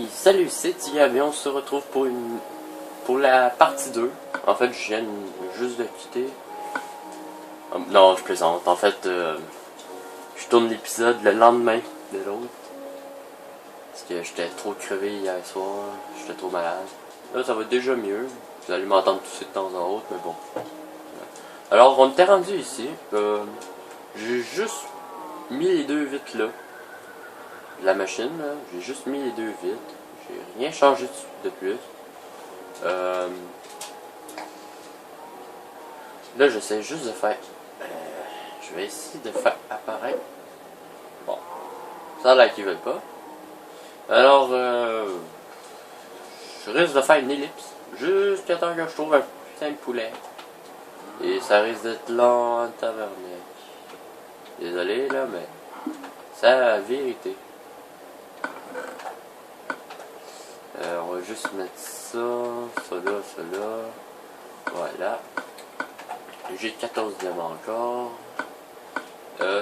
Salut, c'est Tigab et on se retrouve pour la partie 2. En fait, je viens juste de quitter. Non, je plaisante. En fait, je tourne l'épisode le lendemain de l'autre. Parce que j'étais trop crevé hier soir, j'étais trop malade. Là, ça va déjà mieux. Vous allez m'entendre tousser de temps en autre, mais bon. Alors, on était rendu ici. J'ai juste mis les deux vitres là. La machine, là. J'ai juste mis les deux vitres. J'ai rien changé de plus. Là, j'essaie juste de faire... je vais essayer de faire apparaître... Bon. Ça a l'air qu'ils veulent pas. Alors, je risque de faire une ellipse. Jusqu'à temps que je trouve un putain de poulet. Et ça risque d'être lent en tabarnak. Désolé, là, mais... c'est la vérité. On va juste mettre ça, ça là. Voilà. J'ai 14 diamants encore.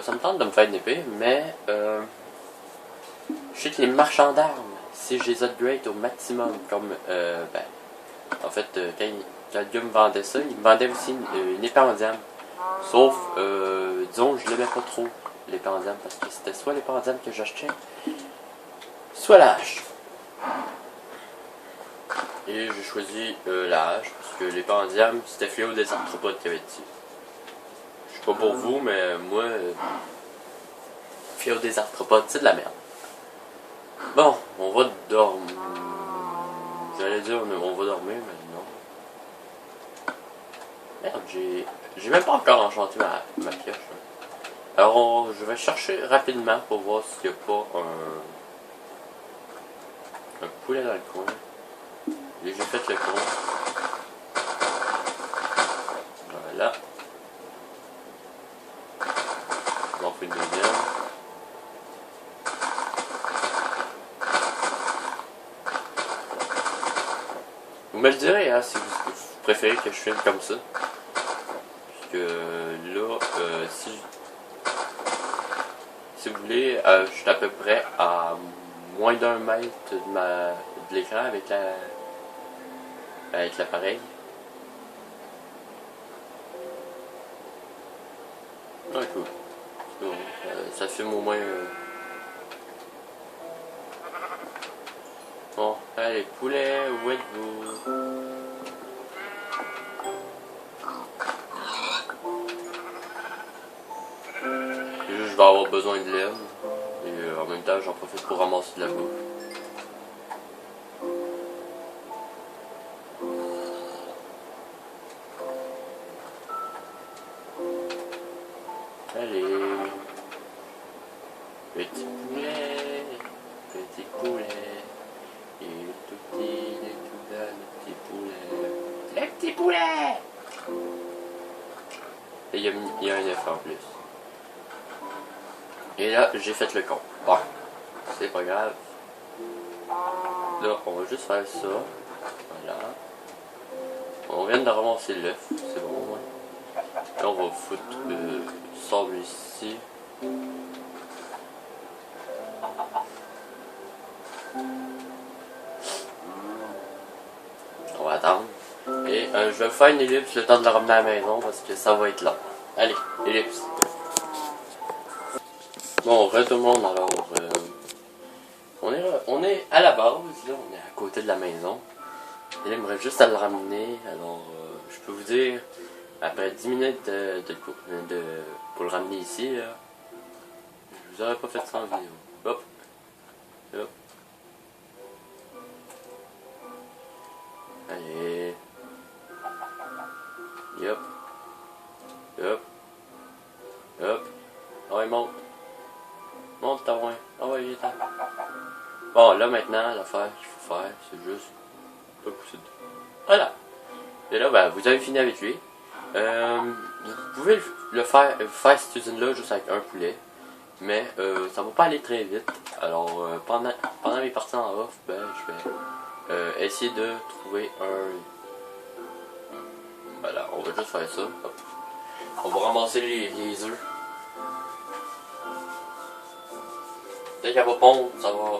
Ça me tente de me faire une épée, mais je sais que les marchands d'armes, si je les upgrade au maximum, comme en fait, quand le gars me vendait ça, il me vendait aussi une épée en diamant. Sauf, disons, je l'aimais pas trop, l'épée en diamant, parce que c'était soit l'épée en diamant que j'achetais, soit la hache. Et j'ai choisi la hache, parce que l'épée en diamant, c'était Fléau des arthropodes qui avait dit. Je sais pas pour vous, mais moi, Fléau des arthropodes, c'est de la merde. Bon, on va dormir. J'allais dire on va dormir, mais non. Merde, j'ai même pas encore enchanté ma pioche. Alors, je vais chercher rapidement pour voir s'il n'y a pas un poulet dans le coin. J'ai fait le con. Voilà. On en fait une deuxième. Vous me le direz, hein, si vous préférez que je filme comme ça. Parce que là, si vous voulez, je suis à peu près à moins d'1 mètre de l'écran avec l'appareil. Ah, cool. Bon, ça filme au moins. Bon, allez, poulet, où êtes-vous? Je vais avoir besoin de laine. Et en même temps, j'en profite pour ramasser de la bouffe. Allez. Petit poulet. Petit poulet. Il est tout petit, il est tout bas, le petit poulet. Le petit poulet! Et il y a un F en plus. Et là, j'ai fait le con. Bon, c'est pas grave. Là, on va juste faire ça. Voilà. On vient de ramasser l'œuf, c'est bon, ouais. Là, on va foutre sable ici. On va attendre. Et je vais faire une ellipse le temps de le ramener à la maison parce que ça va être long. Allez, ellipse. Bon, tout le monde, alors, on est à la base, là, on est à côté de la maison. Et là, il me reste juste à le ramener, alors, je peux vous dire, après 10 minutes pour le ramener ici, là, je vous aurais pas fait ça en vidéo. Hop, hop. Allez. Hop. Hop. Hop. Ah ouais, monte. Monte ta loin. Ah ouais, il est temps. Bon, là maintenant, l'affaire qu'il faut faire, c'est juste pas pousser de... Voilà. Et là, ben, vous avez fini avec lui. Vous pouvez le faire cette usine-là juste avec un poulet. Mais ça va pas aller très vite. Alors, pendant mes parties en off, ben, je vais essayer de trouver un... Voilà, on va juste faire ça. Hop. On va ramasser les œufs. Dès qu'elle va pondre, ça va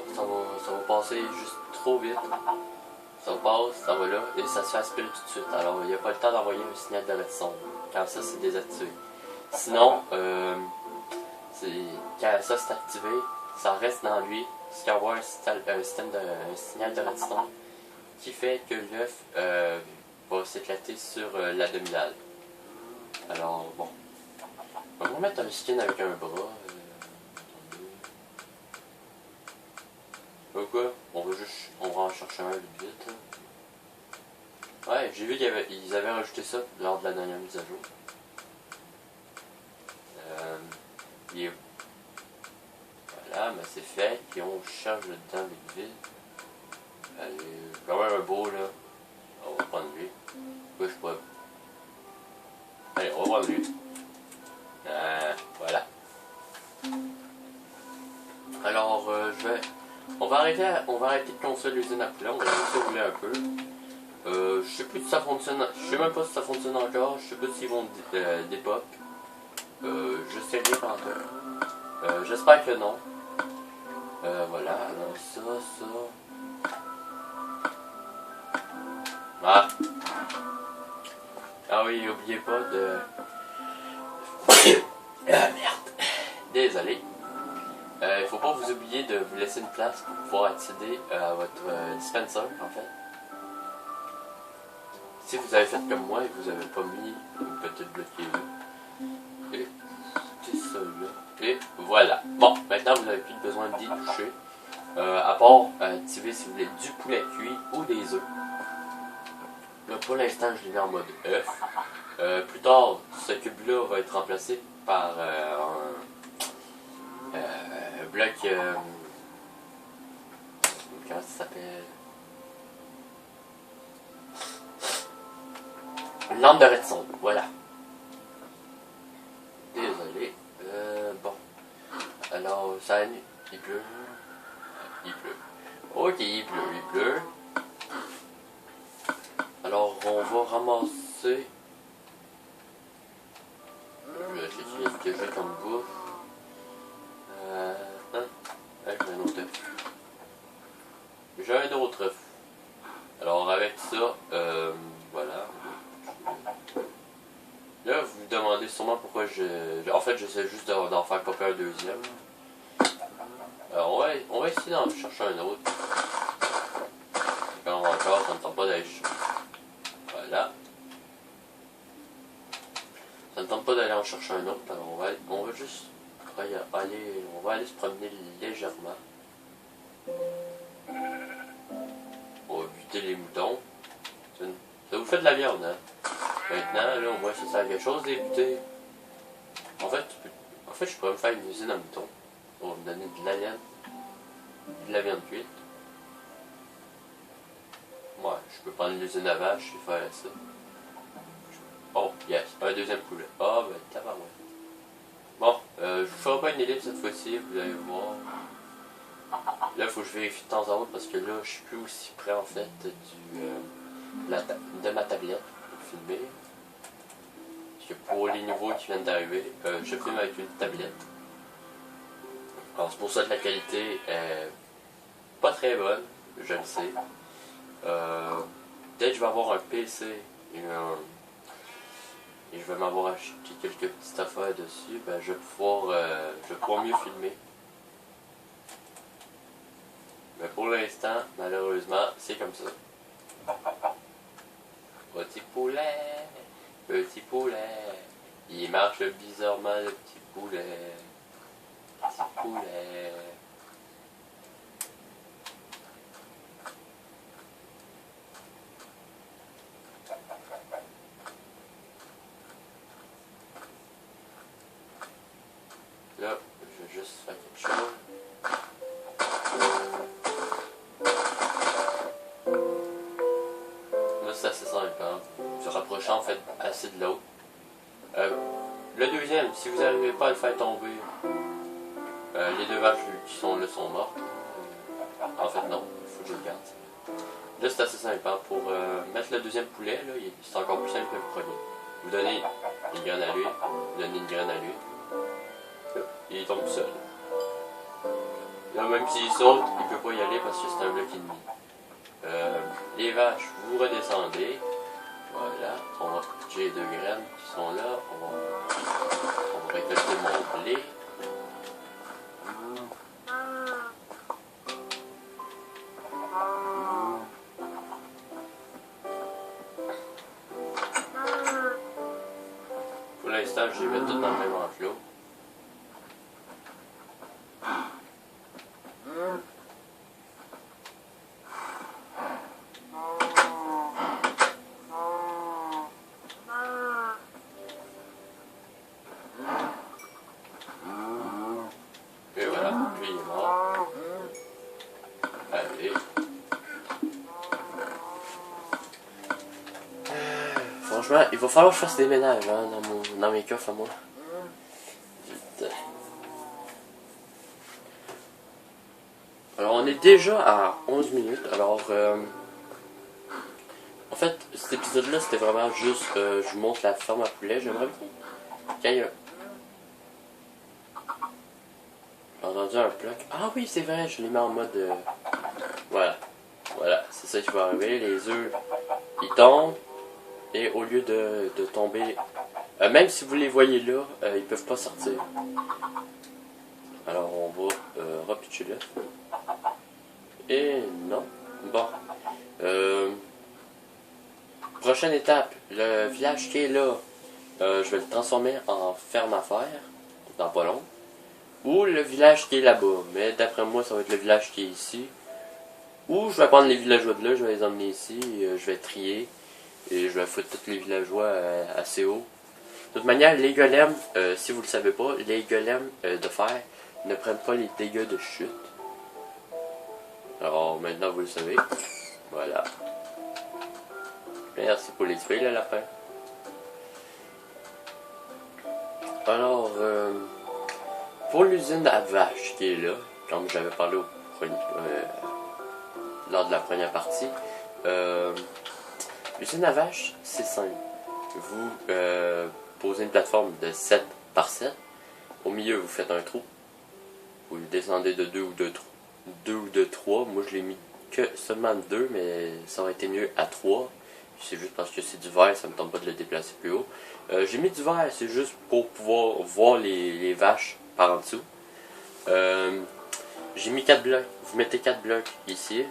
passer juste trop vite. Ça passe, ça va là, et ça se fait aspirer tout de suite. Alors, il n'y a pas le temps d'envoyer un signal de redstone quand ça c'est désactivé. Sinon, quand ça c'est activé, ça reste dans lui, ce qu'il y a un signal de redstone qui fait que l'œuf va s'éclater sur la demi-dalle. Alors, bon. On va mettre un skin avec un bras. Quoi? On va en chercher un vite. Là. Ouais, j'ai vu qu'ils avaient rajouté ça lors de la dernière mise à jour. Voilà, mais c'est fait. Et on charge dedans vite vite. Allez, quand même un beau là. On va prendre lui. Ouais, je sais pas. Allez, on va prendre lui. Voilà. Alors, on va arrêter de construire l'usine à poulet, on va laisser rouler un peu. Je sais plus si ça fonctionne, je sais même pas si ça fonctionne encore, je sais pas s'ils vont débug. Je sais rien par contre. J'espère que non. Voilà, alors ça. Ah oui, n'oubliez pas de... Ah merde. Désolé. Il faut pas vous oublier de vous laisser une place pour pouvoir accéder à votre dispenser en fait. Si vous avez fait comme moi et que vous n'avez pas mis une petite bloquée là. Et c'est ça là. Et voilà. Bon, maintenant vous n'avez plus besoin d'y toucher. À part activer si vous voulez du poulet cuit ou des œufs. Là pour l'instant je l'ai mis en mode œuf. Plus tard, ce cube là va être remplacé par un bloc. Comment ça s'appelle? Une lampe de redstone, voilà. Désolé. Bon. Alors, ça il pleut. Il pleut. Ok, il pleut. Alors, on va ramasser. Je vais chercher ce que j'ai comme bouffe. J'ai un autre œuf. J'ai un autre œuf. Alors, avec ça, voilà. Là, vous vous demandez sûrement pourquoi en fait, j'essaie juste d'en faire popper un deuxième. Alors, on va essayer d'en chercher un autre. Quand encore, ça ne tente pas d'aller chercher. Voilà. Ça ne tente pas d'aller en chercher un autre, alors on va juste aller se promener légèrement. On va buter les moutons. Ça vous fait de la viande, hein? Maintenant, là, au moins, ça sert à quelque chose de les buter. En fait, je pourrais me faire une usine à moutons. On va me donner de la viande cuite. Ouais, je peux prendre l'usine à vache et faire ça. Oh, yes, un deuxième poulet. Ah, ben, tabarouette. Bon, je vous ferai pas une élite cette fois-ci, vous allez voir. Là, il faut que je vérifie de temps en temps parce que là, je suis plus aussi près en fait de ma tablette pour filmer. Parce que pour les nouveaux qui viennent d'arriver, je filme avec une tablette. Alors, c'est pour ça que la qualité est pas très bonne, je le sais. Peut-être que je vais avoir un PC et je vais m'avoir acheté quelques petites affaires dessus, ben je vais pouvoir mieux filmer. Mais pour l'instant, malheureusement, c'est comme ça. Petit poulet, il marche bizarrement le petit poulet. Petit poulet. Là, je vais juste faire quelque chose. Là, c'est assez simple, hein. Se rapprocher en fait assez de l'autre. Le deuxième, si vous n'arrivez pas à le faire tomber, les deux vaches qui sont là sont mortes. En fait, non, il faut que je le garde. Là, c'est assez simple, hein. Pour mettre le deuxième poulet, c'est encore plus simple que le premier. Vous donnez une graine à lui, vous donnez une graine à lui. Il tombe seul. Là, même s'il saute, il peut pas y aller parce que c'est un bloc ennemi. Les vaches, vous redescendez. Voilà, on va couper les 2 graines qui sont là. On va récolter mon blé. Pour l'instant, je les mets toutes dans le même enclos. Et voilà, lui il est mort. Allez. Franchement, il va falloir que je fasse des ménages hein, dans mes coffres à moi. Vite. Alors on est déjà à 11 minutes. Alors en fait cet épisode là c'était vraiment juste je vous montre la ferme à poulet. J'aimerais bien qu'il y ait j'ai entendu un bloc. Ah oui c'est vrai, je les mets en mode voilà. Voilà, c'est ça qui va arriver. Les œufs ils tombent. Et au lieu de tomber, même si vous les voyez là, ils peuvent pas sortir. Alors on va repitcher là. Et non. Bon. Prochaine étape, le village qui est là, je vais le transformer en ferme à faire, dans pas long. Ou le village qui est là-bas, mais d'après moi ça va être le village qui est ici. Ou je vais prendre les villageois de là, je vais les emmener ici, je vais trier. Et je vais foutre tous les villageois assez haut. De toute manière, les golems, si vous ne le savez pas, les golems de fer ne prennent pas les dégâts de chute. Alors maintenant vous le savez. Voilà. Merci pour les tuer, le lapin. Alors, pour l'usine à vache qui est là, comme j'avais parlé lors de la première partie, l'usine à vache, c'est simple. Vous posez une plateforme de 7 par 7. Au milieu, vous faites un trou. Vous descendez de 2 ou de 3. Moi, je l'ai mis que seulement 2, mais ça aurait été mieux à 3. C'est juste parce que c'est du verre, ça me tente pas de le déplacer plus haut. J'ai mis du verre, c'est juste pour pouvoir voir les vaches par en dessous. J'ai mis 4 blocs. Vous mettez 4 blocs ici.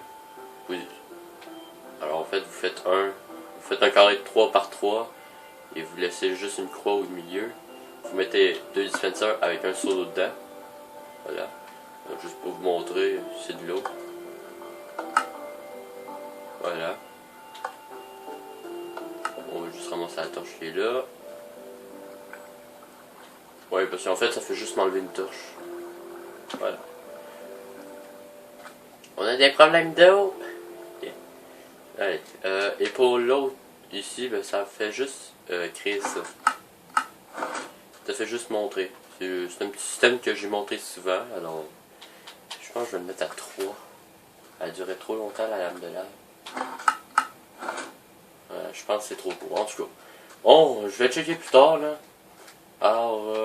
Alors en fait, vous faites un carré de 3 par 3 et vous laissez juste une croix au milieu. Vous mettez 2 dispensers avec un seau d'eau dedans. Voilà. Juste pour vous montrer, c'est de l'eau. Voilà. On va juste ramasser la torche qui est là. Ouais, parce qu'en fait, ça fait juste m'enlever une torche. Voilà. On a des problèmes d'eau. Okay. Allez. Et pour l'autre, ici, ben, ça fait juste créer ça. Ça fait juste montrer. C'est un petit système que j'ai montré souvent. Alors, je pense que je vais le mettre à 3. Elle a duré trop longtemps, la lame de lave. Je pense que c'est trop court. En tout cas, bon, je vais checker plus tard, là. Alors,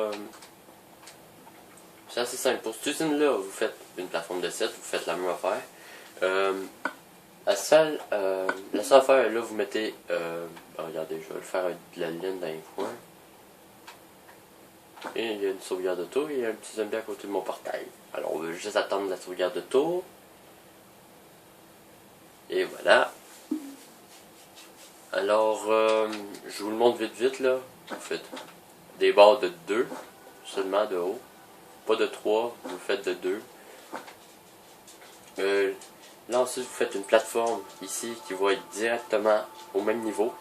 c'est assez simple. Pour cette usine-là, vous faites une plateforme de 7, vous faites la même affaire. La seule affaire, là, vous mettez... regardez, je vais le faire avec de la laine dans les coins. Et il y a une sauvegarde auto et il y a un petit zombie à côté de mon portail. Alors, on va juste attendre la sauvegarde auto. Et voilà. Alors, je vous le montre vite là. Vous faites des barres de 2, seulement de haut. Pas de 3, vous faites de 2. Là ensuite, vous faites une plateforme ici qui va être directement au même niveau.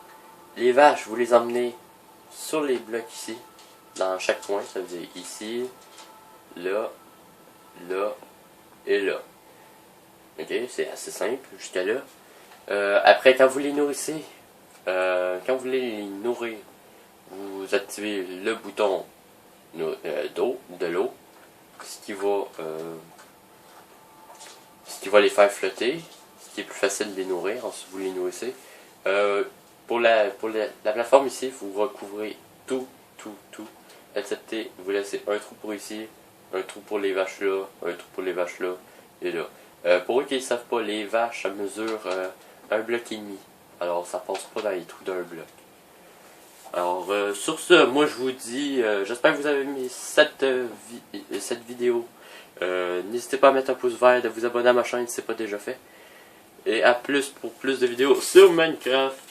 Les vaches, vous les emmenez sur les blocs ici, dans chaque coin. Ça veut dire ici, là, là et là. Ok, c'est assez simple jusqu'à là. Après, quand vous les nourrissez, quand vous voulez les nourrir, vous activez le bouton de l'eau, ce qui va les faire flotter, ce qui est plus facile de les nourrir, ensuite vous les nourrissez. Pour la plateforme ici, vous recouvrez tout, excepté vous laissez un trou pour ici, un trou pour les vaches là, un trou pour les vaches là, et là. Pour eux qui ne savent pas, les vaches, ça mesure un bloc et demi. Alors ça passe pas dans les trous d'un bloc. Alors sur ce, moi je vous dis, j'espère que vous avez aimé cette vidéo. N'hésitez pas à mettre un pouce vert, de vous abonner à ma chaîne si ce n'est pas déjà fait. Et à plus pour plus de vidéos sur Minecraft.